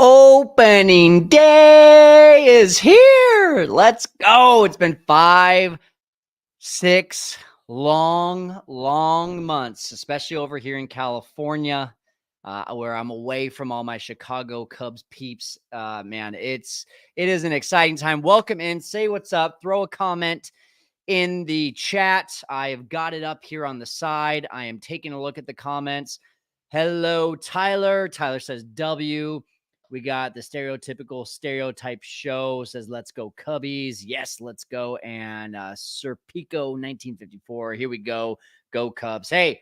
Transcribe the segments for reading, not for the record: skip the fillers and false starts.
Opening day is here. Let's go. It's been 5, 6 long months, especially over here in California, where I'm away from all my Chicago Cubs peeps. Man, it is an exciting time. Welcome in. Say what's up. Throw a comment in the chat. I have got it up here on the side. I am taking a look at the comments. Hello, Tyler. Tyler says W. We got the stereotypical stereotype show says, let's go Cubbies. Yes, let's go. And Serpico 1954. Here we go. Go Cubs. Hey,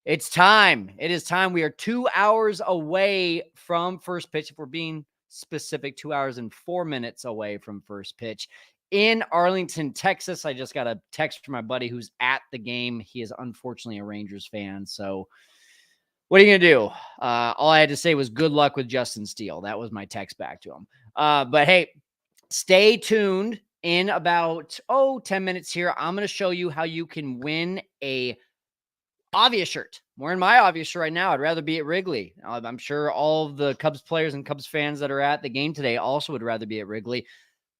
it's time. It is time. We are 2 hours away from first pitch. If we're being specific, 2 hours and 4 minutes away from first pitch in Arlington, Texas. I just got a text from my buddy who's at the game. He is unfortunately a Rangers fan. So what are you going to do? All I had to say was good luck with Justin Steele. That was my text back to him. But hey, stay tuned. In about 10 minutes here, I'm going to show you how you can win a Avia shirt. I'm wearing my Avia shirt right now. I'd rather be at Wrigley. I'm sure all of the Cubs players and Cubs fans that are at the game today also would rather be at Wrigley.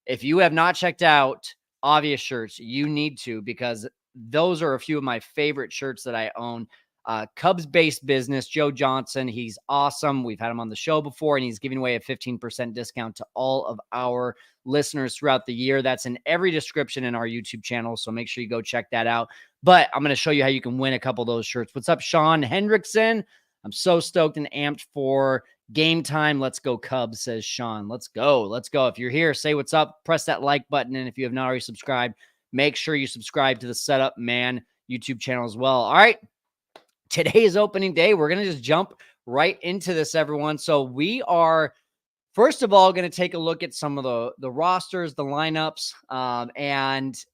If you have not checked out Avia shirts, you need to, because those are a few of my favorite shirts that I own. Cubs-based business, Joe Johnson. He's awesome. We've had him on the show before, and he's giving away a 15% discount to all of our listeners throughout the year. That's in every description in our YouTube channel, so make sure you go check that out. But I'm going to show you how you can win a couple of those shirts. What's up, Sean Hendrickson? I'm so stoked and amped for game time. Let's go Cubs, says Sean. Let's go. Let's go. If you're here, say what's up. Press that like button. And if you have not already subscribed, make sure you subscribe to the Setup Man YouTube channel as well. All right. Today is opening day. We're going to just jump right into this, everyone. So we are, first of all, going to take a look at some of the rosters, the lineups. And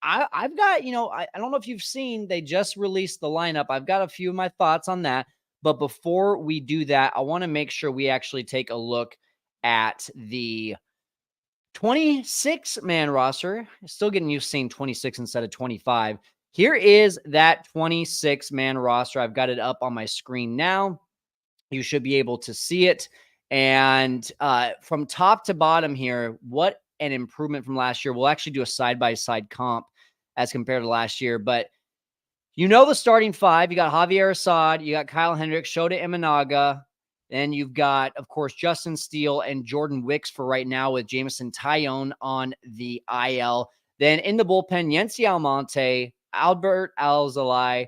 I've got, I don't know if you've seen, they just released the lineup. I've got a few of my thoughts on that. But before we do that, I want to make sure we actually take a look at the 26-man roster. Still getting used to seeing 26 instead of 25. Here is that 26-man roster. I've got it up on my screen now. You should be able to see it. And from top to bottom here, what an improvement from last year. We'll actually do a side-by-side comp as compared to last year. But the starting five. You got Javier Assad. You got Kyle Hendricks, Shota Imanaga. Then you've got, of course, Justin Steele and Jordan Wicks for right now with Jameson Taillon on the IL. Then in the bullpen, Yency Almonte, Albert Alzolay.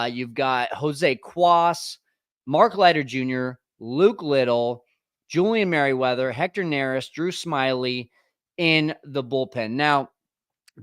You've got Jose Cuas, Mark Leiter Jr., Luke Little, Julian Merriweather, Hector Neris, Drew Smiley in the bullpen. Now,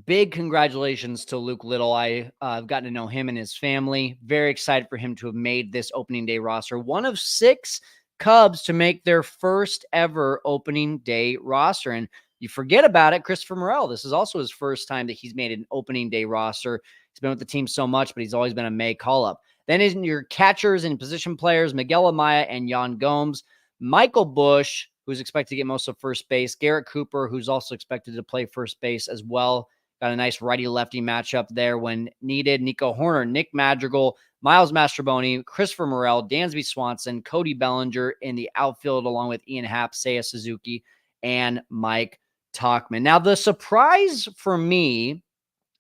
big congratulations to Luke Little. I've gotten to know him and his family. Very excited for him to have made this opening day roster. One of 6 Cubs to make their first ever opening day roster. And you forget about it, Christopher Morel. This is also his first time that he's made an opening day roster. He's been with the team so much, but he's always been a May call-up. Then in your catchers and position players, Miguel Amaya and Yan Gomes, Michael Busch, who's expected to get most of first base, Garrett Cooper, who's also expected to play first base as well. Got a nice righty-lefty matchup there when needed. Nico Horner, Nick Madrigal, Miles Mastrobuoni, Christopher Morel, Dansby Swanson, Cody Bellinger in the outfield, along with Ian Happ, Seiya Suzuki, and Mike Tauchman. Now, the surprise for me,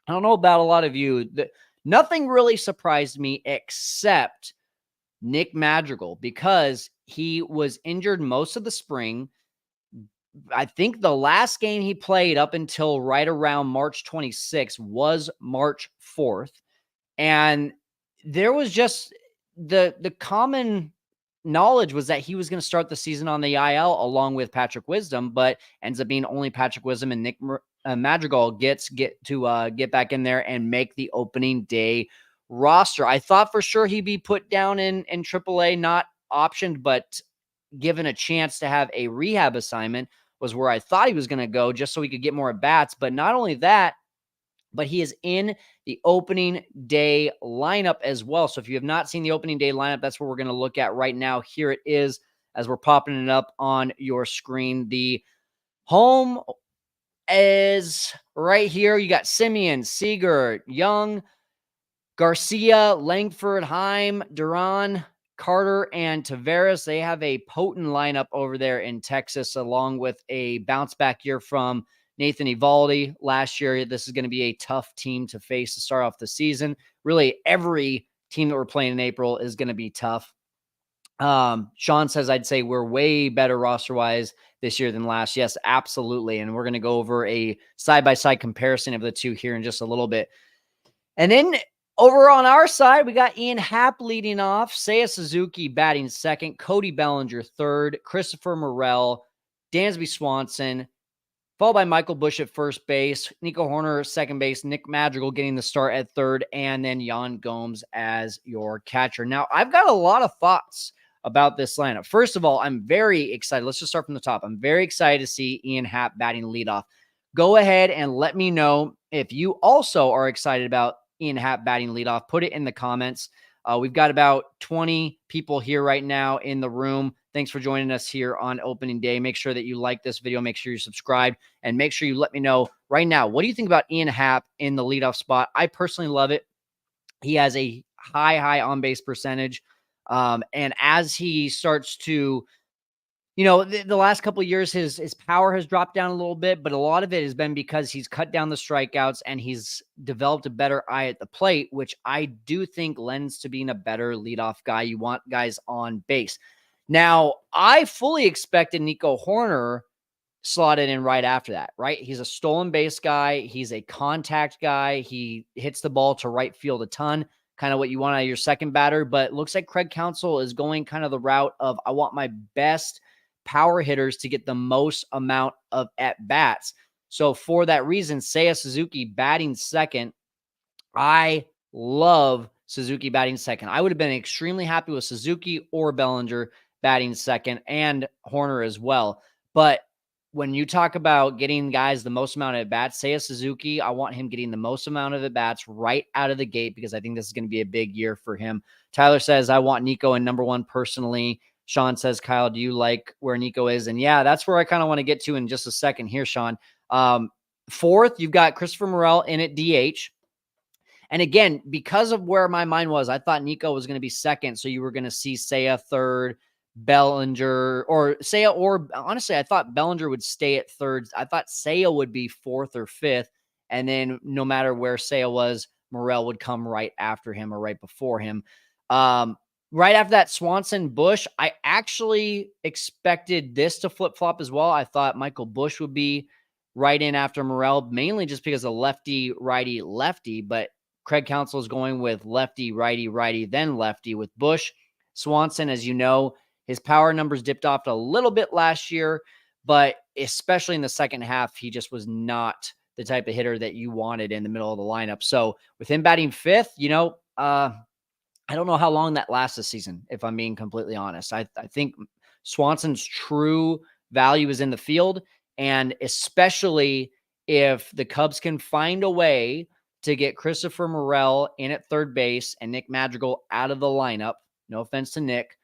I don't know about a lot of you, nothing really surprised me except Nick Madrigal, because he was injured most of the spring. I think the last game he played up until right around March 26th was March 4th. And there was just the common knowledge was that he was going to start the season on the IL along with Patrick Wisdom, but ends up being only Patrick Wisdom and Nick Madrigal get back in there and make the opening day roster. I thought for sure he'd be put down in AAA, not optioned, but given a chance to have a rehab assignment was where I thought he was going to go, just so he could get more at bats. But not only that, but he is in the opening day lineup as well. So if you have not seen the opening day lineup, that's what we're going to look at right now. Here it is as we're popping it up on your screen. The home is right here. You got Simeon, Seager, Young, Garcia, Langford, Heim, Duran, Carter and Tavares, they have a potent lineup over there in Texas, along with a bounce back year from Nathan Eovaldi last year. This is going to be a tough team to face to start off the season. Really, every team that we're playing in April is going to be tough. Sean says, I'd say we're way better roster-wise this year than last. Yes, absolutely. And we're going to go over a side-by-side comparison of the two here in just a little bit. And then over on our side, we got Ian Happ leading off, Seiya Suzuki batting second, Cody Bellinger third, Christopher Morel, Dansby Swanson, followed by Michael Busch at first base, Nico Hoerner second base, Nick Madrigal getting the start at third, and then Yan Gomes as your catcher. Now, I've got a lot of thoughts about this lineup. First of all, I'm very excited. Let's just start from the top. I'm very excited to see Ian Happ batting leadoff. Go ahead and let me know if you also are excited about Ian Happ batting leadoff. Put it in the comments. We've got about 20 people here right now in the room. Thanks for joining us here on opening day. Make sure that you like this video. Make sure you subscribe, and make sure you let me know right now, what do you think about Ian Happ in the leadoff spot? I personally love it. He has a high on-base percentage. And as he starts to, the last couple of years, his power has dropped down a little bit, but a lot of it has been because he's cut down the strikeouts and he's developed a better eye at the plate, which I do think lends to being a better leadoff guy. You want guys on base. Now, I fully expected Nico Hoerner slotted in right after that, right? He's a stolen base guy. He's a contact guy. He hits the ball to right field a ton, kind of what you want out of your second batter. But it looks like Craig Counsell is going kind of the route of, I want my best power hitters to get the most amount of at-bats. So for that reason, Seiya Suzuki batting second. I love Suzuki batting second. I would have been extremely happy with Suzuki or Bellinger batting second, and Hoerner as well. But when you talk about getting guys the most amount of at-bats, Seiya Suzuki, I want him getting the most amount of at-bats right out of the gate because I think this is going to be a big year for him. Tyler says, I want Nico in number one personally. Sean says, Kyle, do you like where Nico is? And yeah, that's where I kind of want to get to in just a second here, Sean. Fourth, you've got Christopher Morel in at DH. And again, because of where my mind was, I thought Nico was going to be second. So you were going to see Seiya third, Bellinger, or Seiya, or honestly, I thought Bellinger would stay at third. I thought Seiya would be fourth or fifth. And then no matter where Seiya was, Morel would come right after him or right before him. Right after that, Swanson, Busch, I actually expected this to flip-flop as well. I thought Michael Busch would be right in after Morel, mainly just because of lefty, righty, lefty. But Craig Counsell is going with lefty, righty, righty, then lefty with Busch. Swanson, as you know, his power numbers dipped off a little bit last year, but especially in the second half, he just was not the type of hitter that you wanted in the middle of the lineup. So with him batting fifth, I don't know how long that lasts this season, if I'm being completely honest. I think Swanson's true value is in the field, and especially if the Cubs can find a way to get Christopher Morel in at third base and Nick Madrigal out of the lineup. No offense to Nick.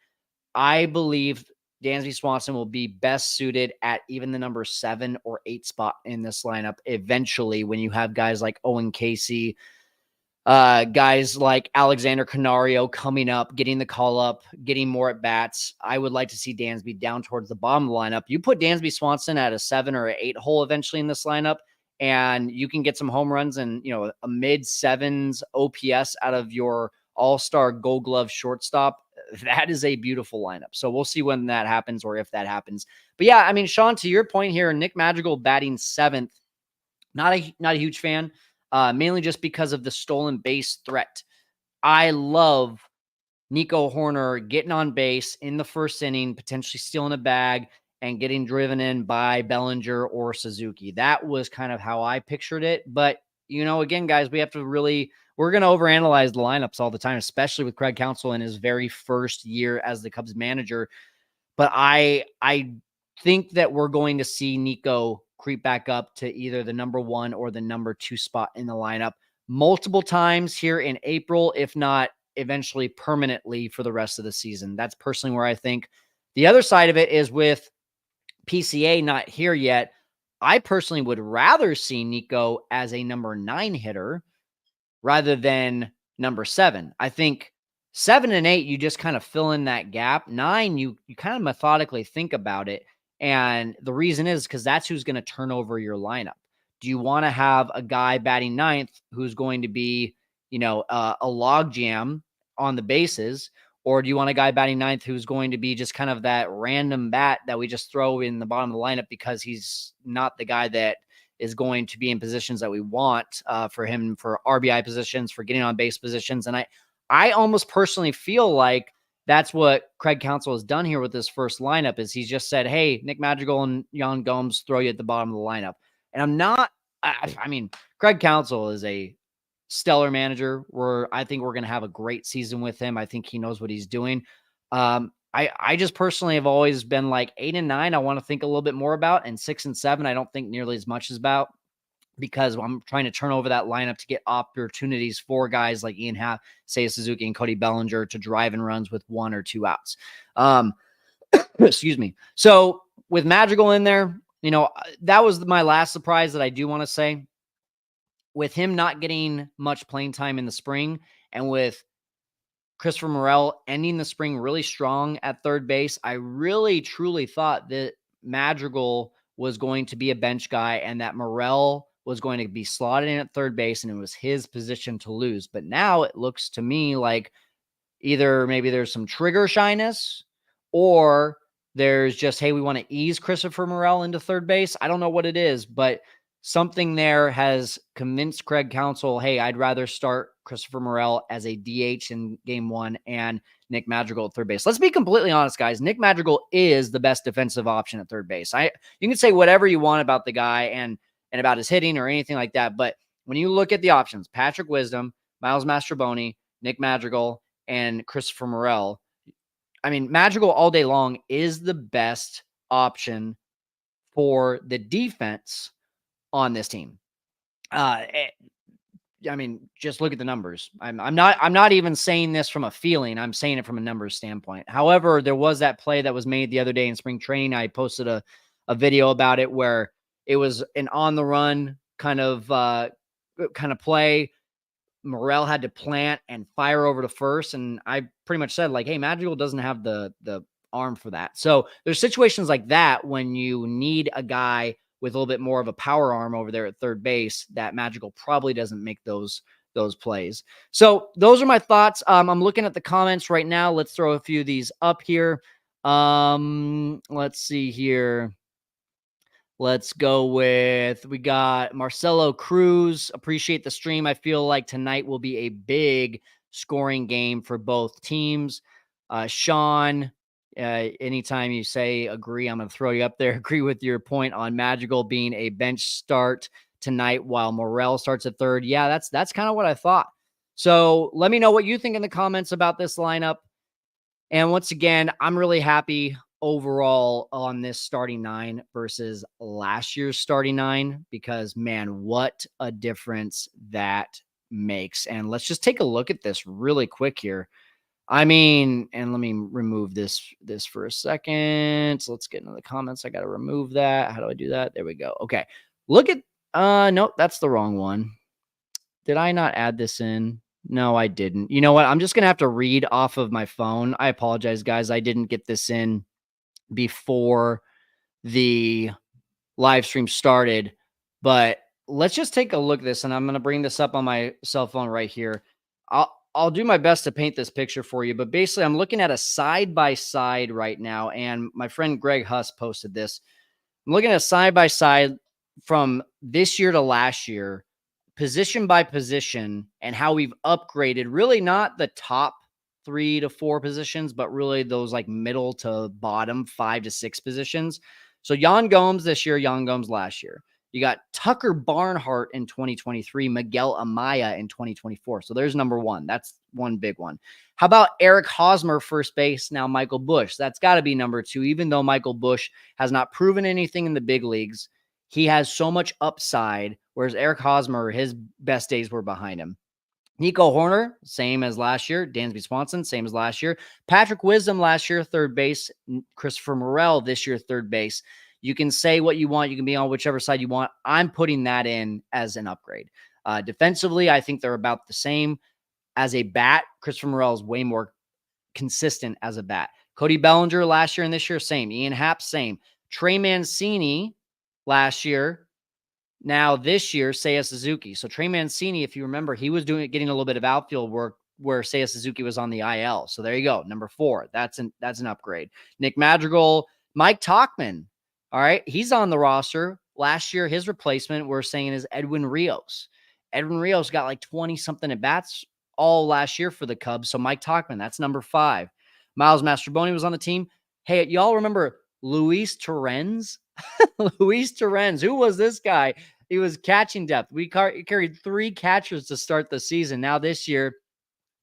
I believe Dansby Swanson will be best suited at even the number 7 or 8 spot in this lineup eventually when you have guys like Owen Casey, guys like Alexander Canario coming up, getting the call up, getting more at bats. I would like to see Dansby down towards the bottom of the lineup. You put Dansby Swanson at a 7 or 8 hole eventually in this lineup, and you can get some home runs and, a mid-7s OPS out of your all-star Gold Glove shortstop. That is a beautiful lineup. So we'll see when that happens or if that happens. But yeah, I mean, Sean, to your point here, Nick Madrigal batting 7th, not a huge fan. Mainly just because of the stolen base threat. I love Nico Hoerner getting on base in the first inning, potentially stealing a bag and getting driven in by Bellinger or Suzuki. That was kind of how I pictured it. But, again, guys, we're going to overanalyze the lineups all the time, especially with Craig Counsell in his very first year as the Cubs manager. But I think that we're going to see Nico creep back up to either the number 1 or the number 2 spot in the lineup multiple times here in April, if not eventually permanently for the rest of the season. That's personally where I think. The other side of it is with PCA not here yet. I personally would rather see Nico as a number 9 hitter rather than number 7. I think 7 and 8, you just kind of fill in that gap. 9, you kind of methodically think about it. And the reason is because that's who's going to turn over your lineup. Do you want to have a guy batting ninth who's going to be, a log jam on the bases? Or do you want a guy batting ninth who's going to be just kind of that random bat that we just throw in the bottom of the lineup because he's not the guy that is going to be in positions that we want for him, for RBI positions, for getting on base positions? And I almost personally feel like that's what Craig Counsell has done here with this first lineup is he's just said, hey, Nick Madrigal and Yan Gomes throw you at the bottom of the lineup. And I'm not, I mean, Craig Counsell is a stellar manager. I think we're going to have a great season with him. I think he knows what he's doing. I just personally have always been like 8 and 9. I want to think a little bit more about, and 6 and 7. I don't think nearly as much as about, because I'm trying to turn over that lineup to get opportunities for guys like Ian Happ, Seiya Suzuki, and Cody Bellinger to drive in runs with 1 or 2 outs. Excuse me. So with Madrigal in there, that was my last surprise that I do want to say. With him not getting much playing time in the spring, and with Christopher Morel ending the spring really strong at third base, I really, truly thought that Madrigal was going to be a bench guy and that Morel was going to be slotted in at third base and it was his position to lose. But now it looks to me like either maybe there's some trigger shyness, or there's just, hey, we want to ease Christopher Morel into third base. I don't know what it is, but something there has convinced Craig Counsell, hey, I'd rather start Christopher Morel as a DH in game 1 and Nick Madrigal at third base. Let's be completely honest, guys. Nick Madrigal is the best defensive option at third base. You can say whatever you want about the guy and about his hitting or anything like that, but when you look at the options, Patrick Wisdom, Miles Mastroboni, Nick Madrigal, and Christopher Morel, I mean, Madrigal all day long is the best option for the defense on this team. I mean, just look at the numbers. I'm not even saying this from a feeling. I'm saying it from a numbers standpoint. However, there was that play that was made the other day in spring training. I posted a video about it where it was an on the run kind of play. Morel had to plant and fire over to first. And I pretty much said, like, hey, Madrigal doesn't have the arm for that. So there's situations like that when you need a guy with a little bit more of a power arm over there at third base, that Madrigal probably doesn't make those plays. So those are my thoughts. I'm looking at the comments right now. Let's throw a few of these up here. Let's see here. Let's go with, we got Marcelo Cruz. Appreciate the stream. I feel like tonight will be a big scoring game for both teams. Sean, anytime you say agree, I'm going to throw you up there. Agree with your point on Madrigal being a bench start tonight while Morel starts at third. Yeah, that's kind of what I thought. So let me know what you think in the comments about this lineup. And once again, I'm really happy overall on this starting 9 versus last year's starting 9, because man, what a difference that makes. And let's just take a look at this really quick here. I mean, and let me remove this for a second. So let's get into the comments. I got to remove that. How do I do that? There we go. Okay. Look at, nope, that's the wrong one. Did I not add this in? No, I didn't. You know what? I'm just going to have to read off of my phone. I apologize, guys. I didn't get this in before the live stream started, but let's just take a look at this, and I'm going to bring this up on my cell phone right here. I'll do my best to paint this picture for you, but basically I'm looking at a side-by-side right now, and my friend Greg Huss posted this. I'm looking at a side-by-side from this year to last year, position by position, and how we've upgraded, really not the top 3 to 4 positions, but really those like middle to bottom 5 to 6 positions. So Yan Gomes this year, Yan Gomes last year. You got Tucker Barnhart in 2023, Miguel Amaya in 2024. So there's number 1. That's one big one. How about Eric Hosmer, first base, now Michael Busch? That's got to be number 2, even though Michael Busch has not proven anything in the big leagues. He has so much upside, whereas Eric Hosmer, his best days were behind him. Nico Hoerner, same as last year. Dansby Swanson, same as last year. Patrick Wisdom last year, third base. Christopher Morel this year, third base. You can say what you want. You can be on whichever side you want. I'm putting that in as an upgrade. Defensively, I think they're about the same. as a bat, Christopher Morel is way more consistent as a bat. Cody Bellinger last year and this year, same. Ian Happ, same. Trey Mancini last year. Now this year, Seiya Suzuki. So Trey Mancini, if you remember, he was getting a little bit of outfield work where Seiya Suzuki was on the IL. So there you go. Number 4. That's an upgrade. Nick Madrigal, Mike Tauchman. All right. He's on the roster. Last year, his replacement, we're saying, is Edwin Rios. Edwin Rios got like 20-something at bats all last year for the Cubs. So Mike Tauchman, that's number 5. Miles Mastroboni was on the team. Hey, y'all remember Luis Torrens? Luis Torrens. Who was this guy? He was catching depth. We carried 3 catchers to start the season. Now this year,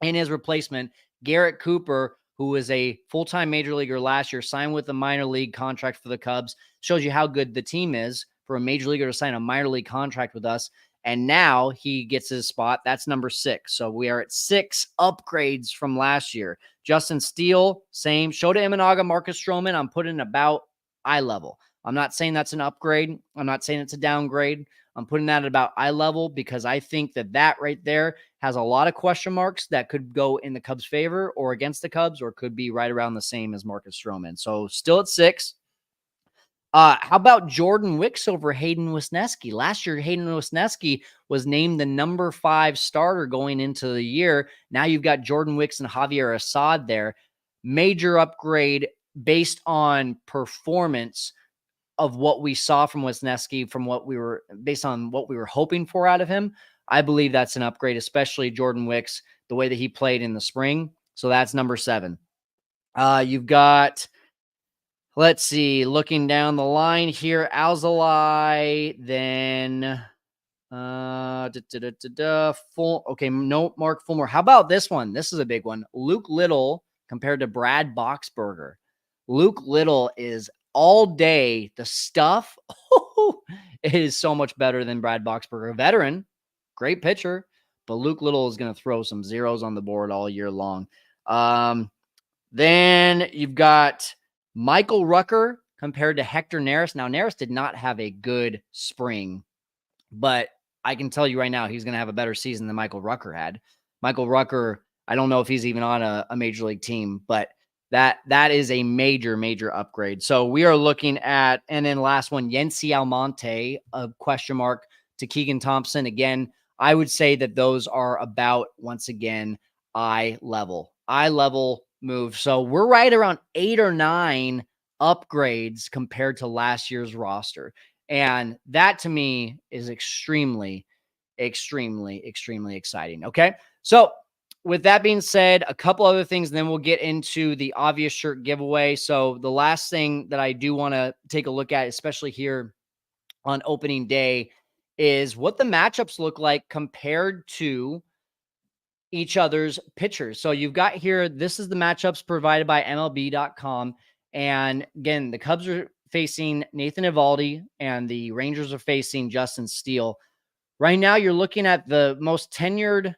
in his replacement, Garrett Cooper, who was a full-time major leaguer last year, signed with a minor league contract for the Cubs. Shows you how good the team is for a major leaguer to sign a minor league contract with us. And now he gets his spot. That's number 6. So we are at 6 upgrades from last year. Justin Steele, same. Shota Imanaga, Marcus Stroman, I'm putting about eye level. I'm not saying that's an upgrade. I'm not saying it's a downgrade. I'm putting that at about eye level because I think that right there has a lot of question marks that could go in the Cubs' favor or against the Cubs, or could be right around the same as Marcus Stroman. So still at 6. How about Jordan Wicks over Hayden Wesneski? Last year, Hayden Wesneski was named the number 5 starter going into the year. Now you've got Jordan Wicks and Javier Assad there. Major upgrade based on performance of what we saw from Wesneski, based on what we were hoping for out of him. I believe that's an upgrade, especially Jordan Wicks, the way that he played in the spring. So that's number 7. You've got, let's see, looking down the line here, Alzolay, then Mark Fulmer. How about this one? This is a big one. Luke Little compared to Brad Boxberger. Luke Little is all day the stuff. It is so much better than Brad Boxberger, a veteran, great pitcher, but Luke Little is going to throw some zeros on the board all year long. Then you've got Michael Rucker compared to Hector Neris. Now, Neris did not have a good spring, but I can tell you right now, he's going to have a better season than Michael Rucker had. Michael Rucker, I don't know if he's even on a major league team, but that is a major, major upgrade. So we are looking at, and then last one, Yency Almonte, a question mark to Keegan Thompson. Again, I would say that those are about, once again, eye level move. So we're right around 8 or 9 upgrades compared to last year's roster. And that to me is extremely, extremely, extremely exciting. Okay. So with that being said, a couple other things, and then we'll get into the obvious shirt giveaway. So the last thing that I do want to take a look at, especially here on opening day, is what the matchups look like compared to each other's pitchers. So you've got here, this is the matchups provided by MLB.com. And again, the Cubs are facing Nathan Eovaldi and the Rangers are facing Justin Steele. Right now, you're looking at the most tenured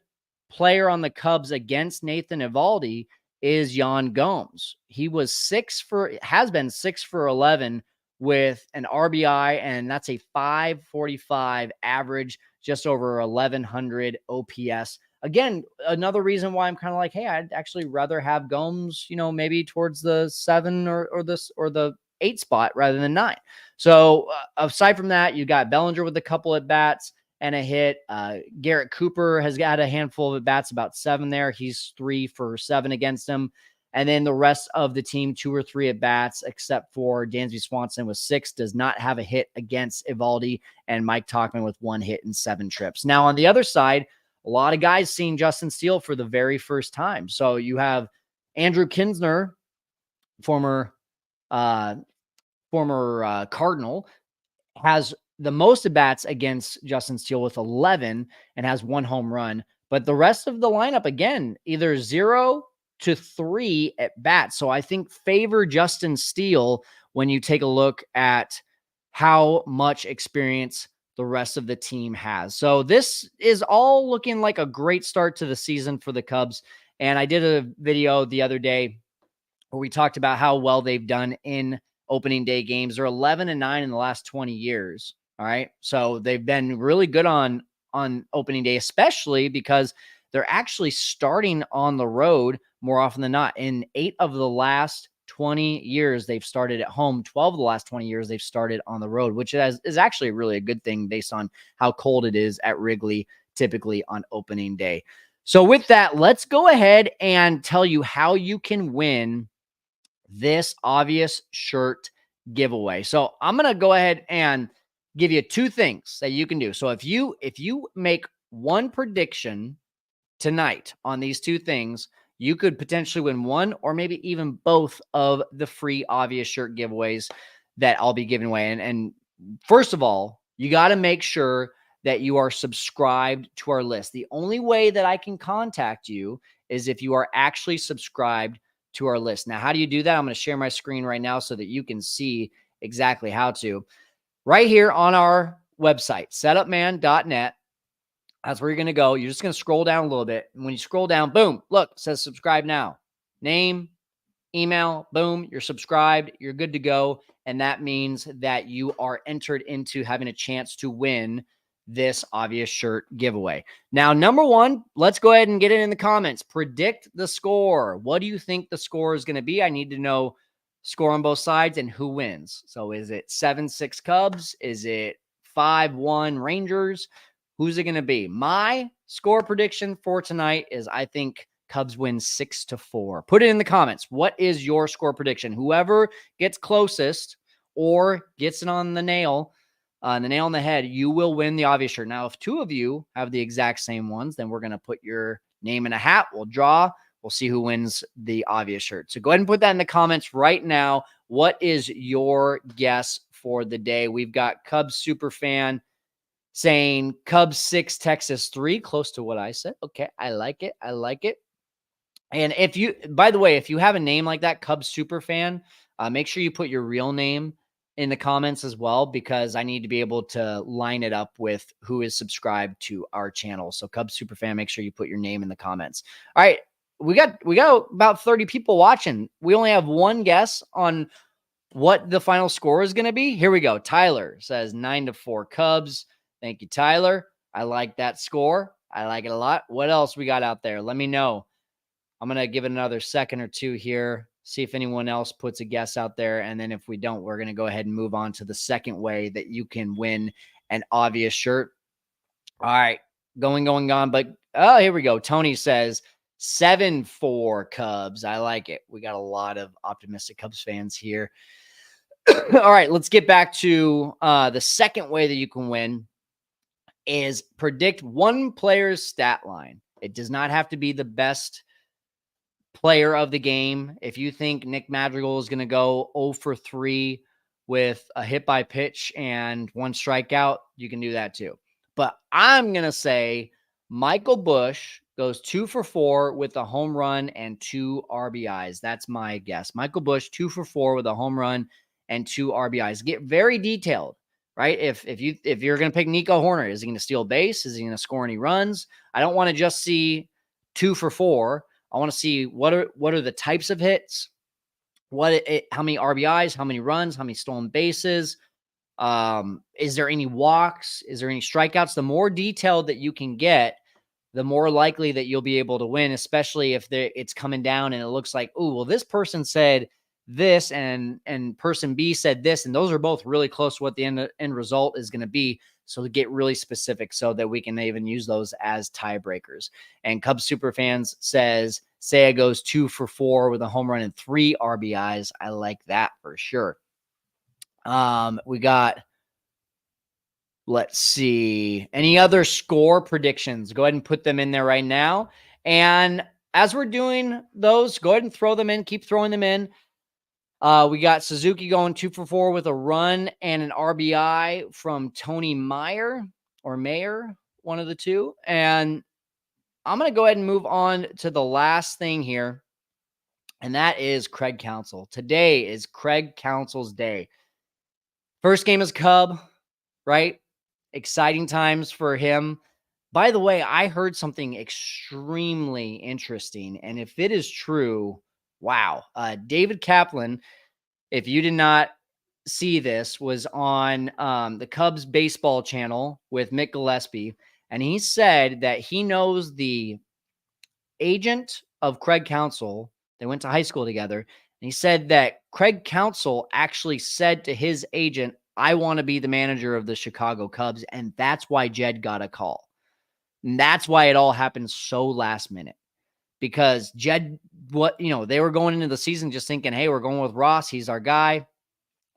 player on the Cubs against Nathan Eovaldi is Yan Gomes. He has been 6 for 11 with an RBI, and that's a 545 average, just over 1100 OPS. Again, another reason why I'm kind of like, hey, I'd actually rather have Gomes, maybe towards the 7 or the 8 spot rather than 9. So aside from that, you got Bellinger with a couple at bats and a hit. Garrett Cooper has got a handful of at bats, about 7 there. He's 3 for 7 against him. And then the rest of the team, 2 or 3 at bats, except for Dansby Swanson with 6, does not have a hit against Eovaldi, and Mike Tauchman with 1 hit and 7 trips. Now on the other side, a lot of guys seeing Justin Steele for the very first time. So you have Andrew Kinsner, former Cardinal, has the most at bats against Justin Steele with 11 and has 1 home run. But the rest of the lineup, again, either 0 to 3 at bats. So I think favor Justin Steele when you take a look at how much experience the rest of the team has. So this is all looking like a great start to the season for the Cubs. And I did a video the other day where we talked about how well they've done in opening day games. They're 11-9 in the last 20 years. All right. So they've been really good on opening day, especially because they're actually starting on the road more often than not. In 8 of the last 20 years, they've started at home. 12 of the last 20 years, they've started on the road, which is actually really a good thing based on how cold it is at Wrigley, typically on opening day. So with that, let's go ahead and tell you how you can win this Obvious shirt giveaway. So I'm going to go ahead and give you 2 things that you can do. So if you make one prediction tonight on these 2 things, you could potentially win one or maybe even both of the free Obvious shirt giveaways that I'll be giving away. And first of all, you got to make sure that you are subscribed to our list. The only way that I can contact you is if you are actually subscribed to our list. Now, how do you do that? I'm going to share my screen right now so that you can see exactly how to. Right here on our website, setupman.net. That's where you're going to go. You're just going to scroll down a little bit. And when you scroll down, boom, look, it says subscribe now. Name, email, boom, you're subscribed. You're good to go. And that means that you are entered into having a chance to win this Obvious shirt giveaway. Now, number 1, let's go ahead and get it in the comments. Predict the score. What do you think the score is going to be? I need to know score on both sides and who wins. So is it 7-6 Cubs? Is it 5-1 Rangers? Who's it going to be? My score prediction for tonight is I think Cubs win 6-4. Put it in the comments. What is your score prediction? Whoever gets closest or gets it on the nail on the head, you will win the Obvious shirt. Now, if 2 of you have the exact same ones, then we're going to put your name in a hat. We'll draw. We'll see who wins the Obvious shirt. So go ahead and put that in the comments right now. What is your guess for the day? We've got Cubs Superfan saying Cubs 6, Texas 3, close to what I said. Okay, I like it. I like it. And if you, by the way, if you have a name like that, Cubs Superfan, make sure you put your real name in the comments as well, because I need to be able to line it up with who is subscribed to our channel. So Cubs Superfan, make sure you put your name in the comments. All right, we got about 30 people watching. We only have one guess on what the final score is going to be. Here we go. Tyler says 9-4 Cubs. Thank you, Tyler. I like that score. I like it a lot. What else we got out there? Let me know. I'm going to give it another second or 2 here, see if anyone else puts a guess out there. And then if we don't, we're going to go ahead and move on to the second way that you can win an Obvious shirt. All right, going on. But, oh, here we go. Tony says 7-4 Cubs. I like it. We got a lot of optimistic Cubs fans here. All right, let's get back to the second way that you can win is predict one player's stat line. It does not have to be the best player of the game. If you think Nick Madrigal is going to go 0 for 3 with a hit by pitch and 1 strikeout, you can do that too. But I'm going to say Michael Busch goes 2 for 4 with a home run and 2 RBIs. That's my guess. Michael Busch 2 for 4 with a home run and 2 RBIs. Get very detailed, right? If you're going to pick Nico Hoerner, is he going to steal base? Is he going to score any runs? I don't want to just see 2 for 4. I want to see what are the types of hits, how many RBIs, how many runs, how many stolen bases. Is there any walks? Is there any strikeouts? The more detailed that you can get, the more likely that you'll be able to win, especially if it's coming down and it looks like, oh, well, this person said this and person B said this, and those are both really close to what the end result is going to be. So to get really specific so that we can even use those as tiebreakers. And Cubs Superfans says Seiya goes 2 for 4 with a home run and 3 RBIs. I like that for sure. We got, let's see, any other score predictions? Go ahead and put them in there right now. And as we're doing those, go ahead and throw them in. Keep throwing them in. We got Suzuki going 2 for 4 with a run and an RBI from Tony Mayer, one of the two. And I'm going to go ahead and move on to the last thing here, and that is Craig Counsell. Today is Craig Counsell's day. First game as Cub, right? Exciting times for him. By the way, I heard something extremely interesting, and if it is true, wow. David Kaplan, if you did not see this, was on the Cubs baseball channel with Mick Gillespie, and he said that he knows the agent of Craig Counsell, they went to high school together, and he said that Craig Counsell actually said to his agent, I want to be the manager of the Chicago Cubs, and that's why Jed got a call. And that's why it all happened so last minute. Because Jed, they were going into the season just thinking, hey, we're going with Ross. He's our guy.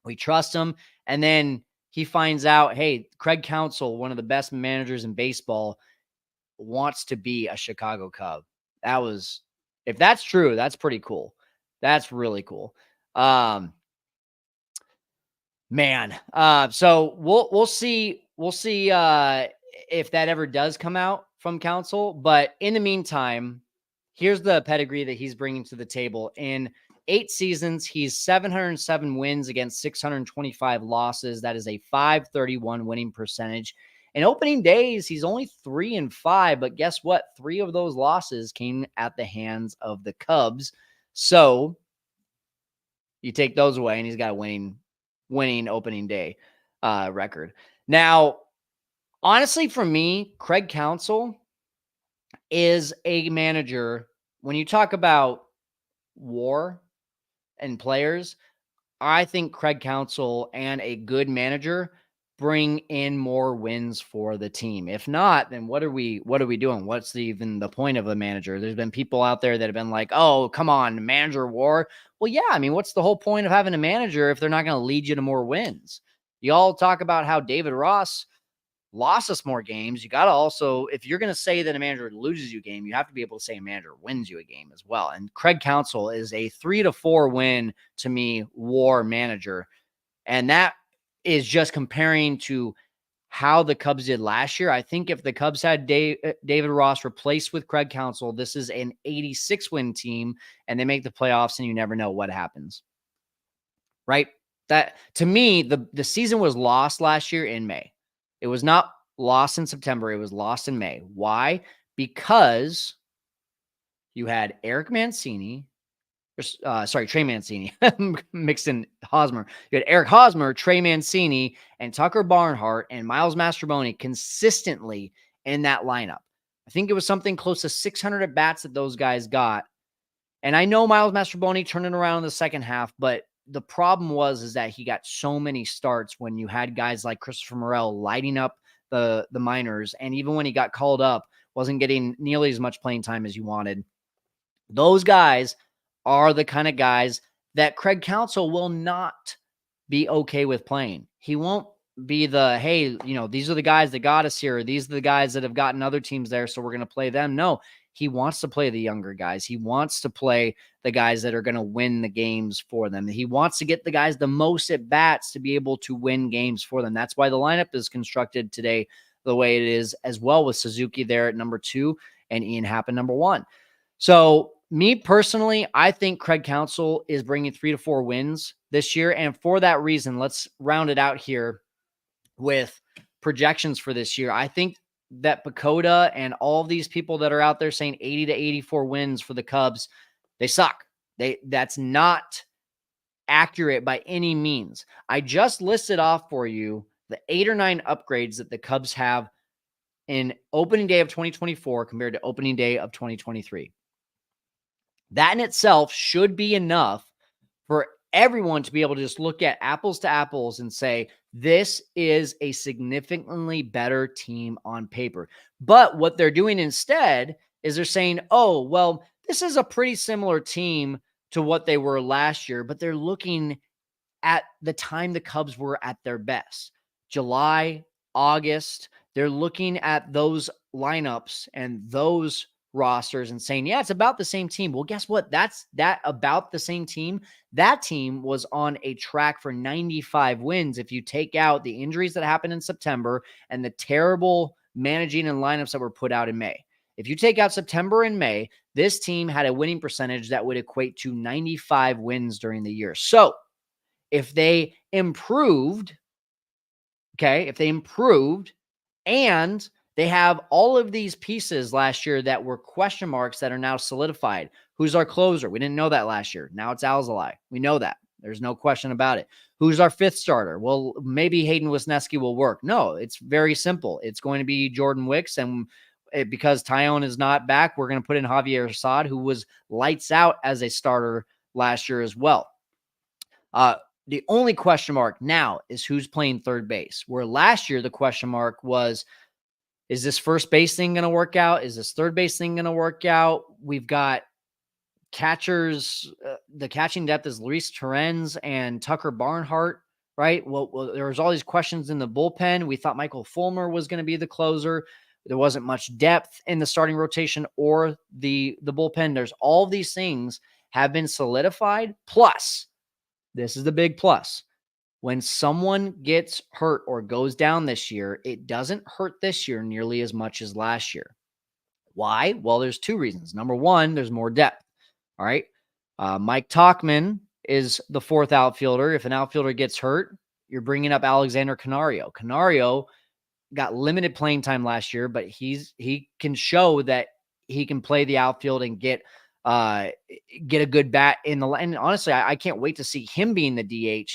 We trust him. And then he finds out, hey, Craig Counsell, one of the best managers in baseball, wants to be a Chicago Cub. If that's true, that's pretty cool. That's really cool. So we'll see if that ever does come out from Counsell. But in the meantime, here's the pedigree that he's bringing to the table. In 8 seasons, he's 707 wins against 625 losses. That is a .531 winning percentage. In opening days, he's only 3-5, but guess what? 3 of those losses came at the hands of the Cubs. So you take those away, and he's got a winning opening day record. Now, honestly, for me, Craig Counsell is a manager. When you talk about WAR and players, I think Craig Counsell and a good manager bring in more wins for the team. If not, then what are we doing? What's even the point of a manager? There's been people out there that have been like, oh, come on, manager WAR. Well, yeah, I mean, what's the whole point of having a manager if they're not going to lead you to more wins? You all talk about how David Ross lost us more games. You got to also, if you're going to say that a manager loses you a game, you have to be able to say a manager wins you a game as well. And Craig Counsell is a 3-4 win, to me, WAR manager. And that is just comparing to how the Cubs did last year. I think if the Cubs had David Ross replaced with Craig Counsell, this is an 86-win team, and they make the playoffs, and you never know what happens. Right? That, to me, the season was lost last year in May. It was not lost in September. It was lost in May. Why? Because you had Eric Mancini, Trey Mancini, mixed in Hosmer. You had Eric Hosmer, Trey Mancini, and Tucker Barnhart and Miles Mastrobuoni consistently in that lineup. I think it was something close to 600 at-bats that those guys got. And I know Miles Mastrobuoni turned it around in the second half, but the problem is that he got so many starts when you had guys like Christopher Morel lighting up the minors. And even when he got called up, wasn't getting nearly as much playing time as you wanted. Those guys are the kind of guys that Craig Counsell will not be okay with playing. He won't be the, hey, these are the guys that got us here. These are the guys that have gotten other teams there, so we're going to play them. No, he wants to play the younger guys. He wants to play the guys that are going to win the games for them. He wants to get the guys the most at bats to be able to win games for them. That's why the lineup is constructed today the way it is, as well, with Suzuki there at number 2 and Ian Happ at number 1. So me personally, I think Craig Counsell is bringing 3-4 wins this year. And for that reason, let's round it out here with projections for this year. I think that PECOTA and all of these people that are out there saying 80 to 84 wins for the Cubs, they suck. That's not accurate by any means. I just listed off for you the 8 or 9 upgrades that the Cubs have in opening day of 2024 compared to opening day of 2023. That in itself should be enough for everyone to be able to just look at apples to apples and say, this is a significantly better team on paper. But what they're doing instead is they're saying, oh, well, this is a pretty similar team to what they were last year, but they're looking at the time the Cubs were at their best. July, August, they're looking at those lineups and those rosters and saying, yeah, it's about the same team. Well, guess what? That about the same team. That team was on a track for 95 wins. If you take out the injuries that happened in September and the terrible managing and lineups that were put out in May. If you take out September and May, this team had a winning percentage that would equate to 95 wins during the year. So if they improved, and they have all of these pieces last year that were question marks that are now solidified. Who's our closer? We didn't know that last year. Now it's Alzolay. We know that. There's no question about it. Who's our 5th starter? Well, maybe Hayden Wesneski will work. No, it's very simple. It's going to be Jordan Wicks, and because Tyone is not back, we're going to put in Javier Assad, who was lights out as a starter last year as well. The only question mark now is who's playing third base, where last year the question mark was, is this first base thing going to work out? Is this third base thing going to work out? We've got catchers. The catching depth is Luis Torrens and Tucker Barnhart, right? Well, there was all these questions in the bullpen. We thought Michael Fulmer was going to be the closer. There wasn't much depth in the starting rotation or the bullpen. There's all these things have been solidified. Plus, this is the big plus. When someone gets hurt or goes down this year, it doesn't hurt this year nearly as much as last year. Why? Well, there's two reasons. Number one, there's more depth. All right. Mike Tauchman is the fourth outfielder. If an outfielder gets hurt, you're bringing up Alexander Canario. Canario got limited playing time last year, but he can show that he can play the outfield and get a good bat in the. And honestly, I can't wait to see him being the DH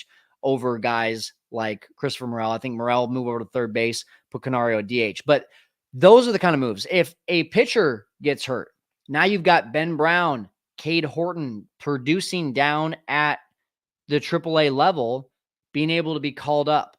over guys like Christopher Morel. I think Morel move over to third base, put Canario at DH. But those are the kind of moves. If a pitcher gets hurt, now you've got Ben Brown, Cade Horton producing down at the AAA level, being able to be called up.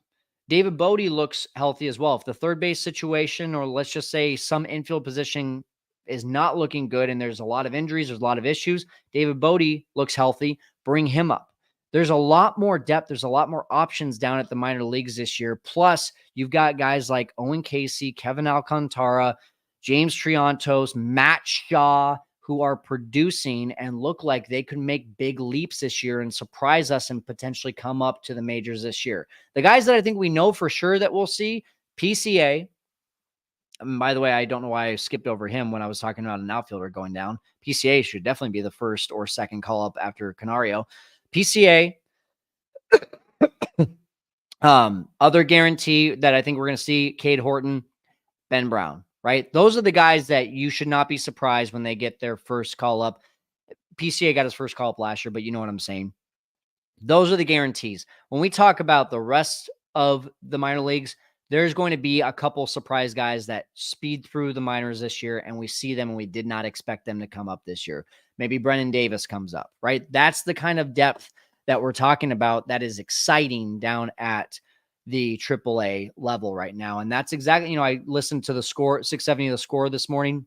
David Bote looks healthy as well. If the third base situation, or let's just say some infield position is not looking good and there's a lot of injuries, there's a lot of issues, David Bote looks healthy, bring him up. There's a lot more depth. There's a lot more options down at the minor leagues this year. Plus, you've got guys like Owen Casey, Kevin Alcantara, James Triantos, Matt Shaw, who are producing and look like they could make big leaps this year and surprise us and potentially come up to the majors this year. The guys that I think we know for sure that we'll see, PCA. And by the way, I don't know why I skipped over him when I was talking about an outfielder going down. PCA should definitely be the first or second call up after Canario. PCA, other guarantee that I think we're going to see, Cade Horton, Ben Brown, right? Those are the guys that you should not be surprised when they get their first call up. PCA got his first call up last year, but you know what I'm saying. Those are the guarantees. When we talk about the rest of the minor leagues, there's going to be a couple surprise guys that speed through the minors this year, and we see them and we did not expect them to come up this year. Maybe Brennan Davis comes up, right? That's the kind of depth that we're talking about that is exciting down at the AAA level right now. And that's exactly, I listened to the score, 670 the score this morning,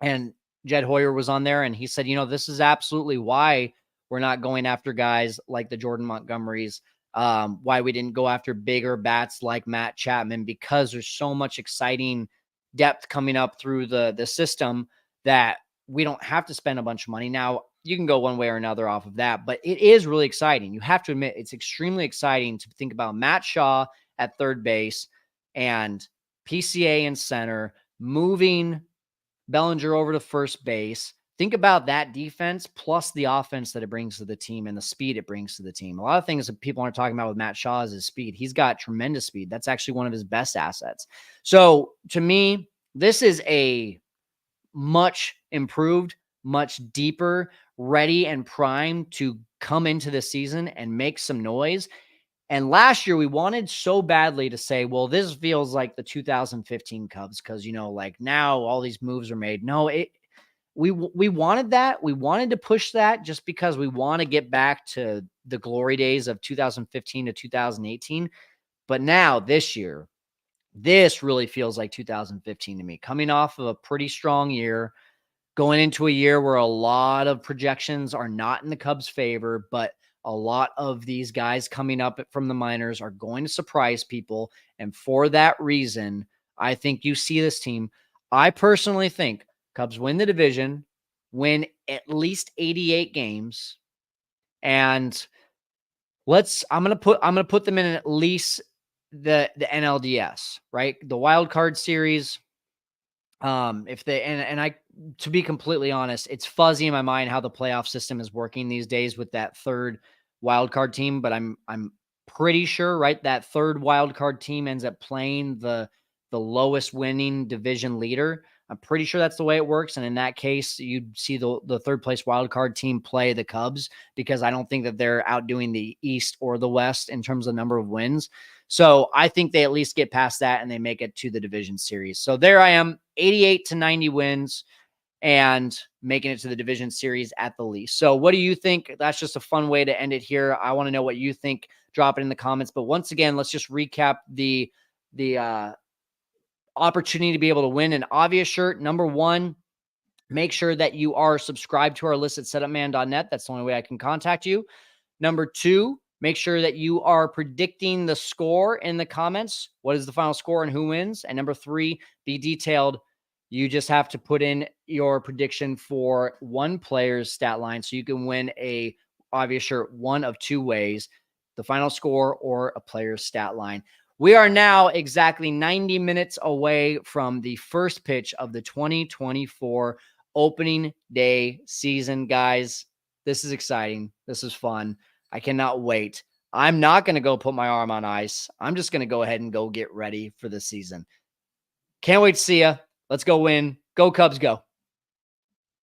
and Jed Hoyer was on there and he said, this is absolutely why we're not going after guys like the Jordan Montgomerys, why we didn't go after bigger bats like Matt Chapman, because there's so much exciting depth coming up through the system that we don't have to spend a bunch of money. Now, you can go one way or another off of that, but it is really exciting. You have to admit, it's extremely exciting to think about Matt Shaw at third base and PCA in center, moving Bellinger over to first base. Think about that defense plus the offense that it brings to the team and the speed it brings to the team. A lot of things that people aren't talking about with Matt Shaw is his speed. He's got tremendous speed. That's actually one of his best assets. So to me, this is a much improved, much deeper, ready and primed to come into the season and make some noise. And last year we wanted so badly to say, well, this feels like the 2015 Cubs because, now all these moves are made. No, we wanted that. We wanted to push that just because we want to get back to the glory days of 2015 to 2018. But now this year, this really feels like 2015 to me, coming off of a pretty strong year, going into a year where a lot of projections are not in the Cubs' favor, but a lot of these guys coming up from the minors are going to surprise people. And for that reason, I think you see this team. I personally think Cubs win the division, win at least 88 games. And I'm going to put them in at least the NLDS, right? The wild card series. If they, and I, to be completely honest, it's fuzzy in my mind how the playoff system is working these days with that third wild card team, but I'm pretty sure, right, that third wild card team ends up playing the lowest winning division leader. I'm pretty sure that's the way it works. And in that case, you'd see the third place wildcard team play the Cubs, because I don't think that they're outdoing the East or the West in terms of number of wins. So I think they at least get past that and they make it to the division series. So there I am, 88 to 90 wins and making it to the division series at the least. So what do you think? That's just a fun way to end it here. I want to know what you think. Drop it in the comments. But once again, let's just recap the opportunity to be able to win an Obvious shirt. Number one, make sure that you are subscribed to our list at setupman.net. That's the only way I can contact you. Number two, make sure that you are predicting the score in the comments. What is the final score and who wins? And number three, be detailed. You just have to put in your prediction for one player's stat line so you can win a Obvious shirt one of two ways: the final score or a player's stat line. We are now exactly 90 minutes away from the first pitch of the 2024 opening day season, guys. This is exciting. This is fun. I cannot wait. I'm not going to go put my arm on ice. I'm just going to go ahead and go get ready for the season. Can't wait to see you. Let's go win. Go Cubs, go.